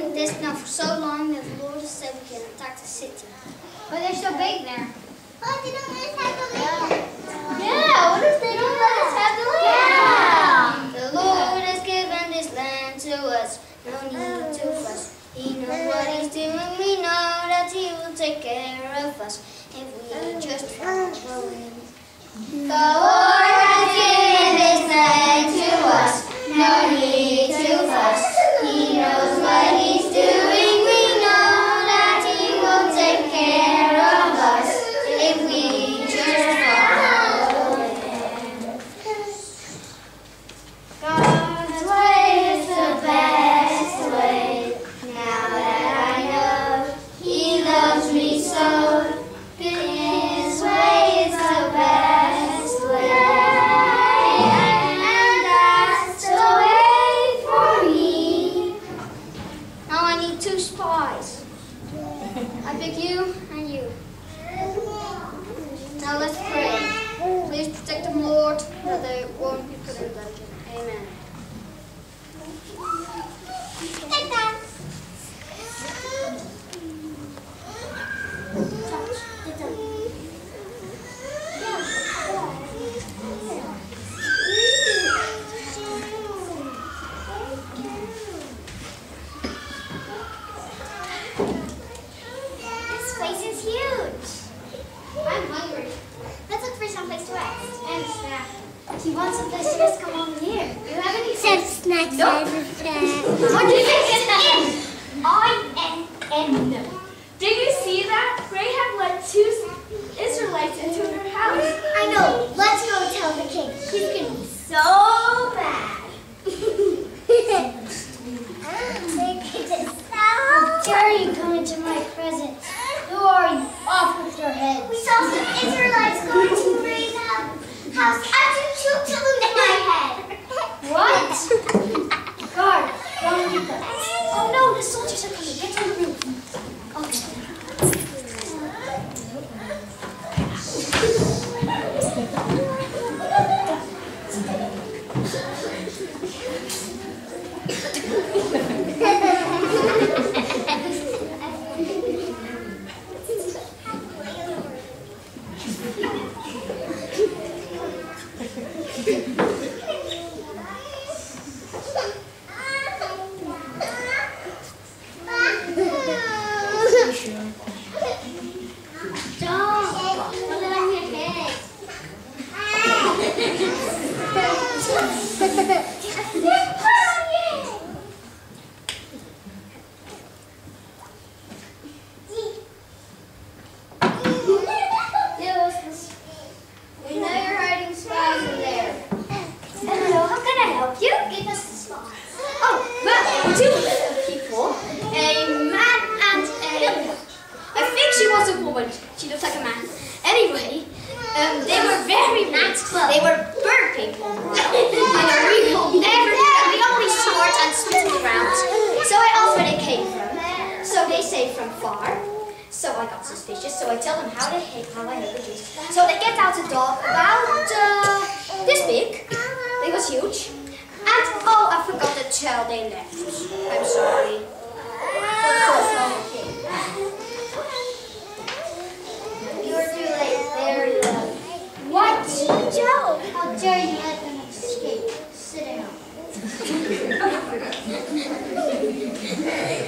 doing this now for so long that the Lord has said we can attack the city. But they're so big there. What if they don't let us have the land? Yeah, what if they don't let us have the land? Yeah. The Lord has given this land to us. No need to fuss. He knows what he's doing. We know that he will take care of us if we just follow him. The Lord has given this land to us. No need to fuss. He knows what he's doing. We know that he will take care of us if we just follow him. God's way is the best way. Now that I know he loves me so, his way is the best way. And that's the way for me. Now I need 2 spies. I pick you and you. Now let's pray. Please protect them, Lord, that they won't be put in dungeon. Amen. Take that. This place is huge. I'm hungry. Let's look for some place to rest and snack. If you want some place to rest, come over here. Do you have any snacks? Nope. What do you think is in? I-N-N. Did you see that? Rahab led 2 Israelites into her house. I know. Let's go tell the king. He's going to be so mad. How dare you come into my presence? Who are you? Off with your head. We saw some Israelites going to Rahab's house. How did you kill them in my head? What? Guard, don't leave them. Oh no, the soldiers are coming. Get on the roof. Okay. She looks like a man. Anyway, they were very nice. They were bird people. And we only short and spit around. So I asked where they came from. So they say from far. So I got suspicious. So I tell them how I hate the Jews. So they get out a dog about this big. It was huge. And oh, I forgot to tell they left. I'm sorry. You're too late. Very late. What? Joe! How dare you let them escape? Sit down.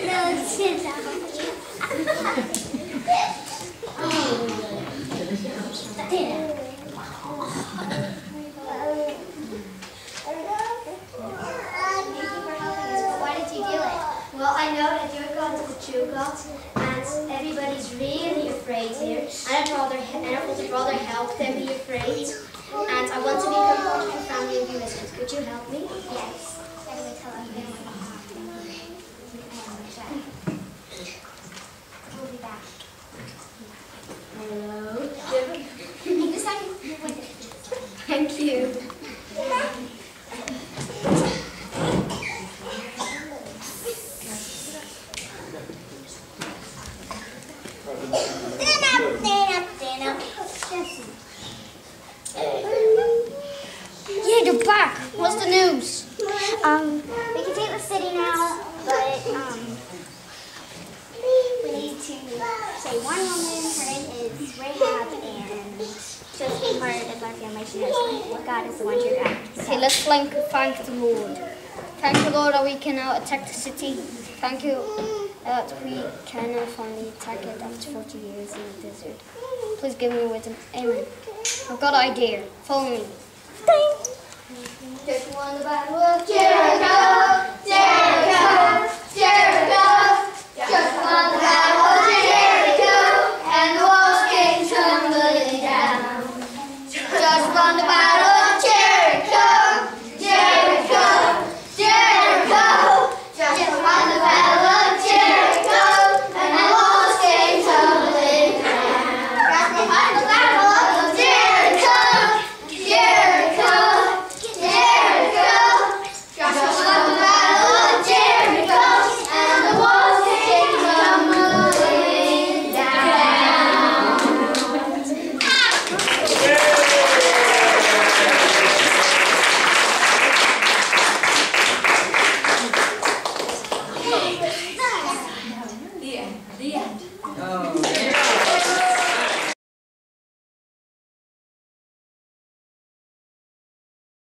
No, sit down. Why did you do it? Well, I know that your God is the true God, and everybody's really afraid here. And I'd rather help than be afraid. And I want to become part of the family of Ulysses. Could you help me? Yes. We'll be back. Hello. Thank you. Yeah, you're back. What's the news? We can take the city now, but family name is Rahab, and just part of our family shares God is the one true God. Okay, let's thank the Lord. Thank the Lord that we can now attack the city. Thank you that we can finally attack it after 40 years in the desert. Please give me wisdom. Amen. I've got an idea. Follow me. Just won the battle of Jericho, Jericho, Jericho. Just won the battle of Jericho, and the walls came tumbling down. Just won the battle of Jericho, Jericho, Jericho. Just won the battle of Jericho, and the walls came tumbling down. Just won the battle of Jericho, Jericho, Jericho. Just won the battle of Jericho, and the walls came tumbling down. The end. The end. Oh.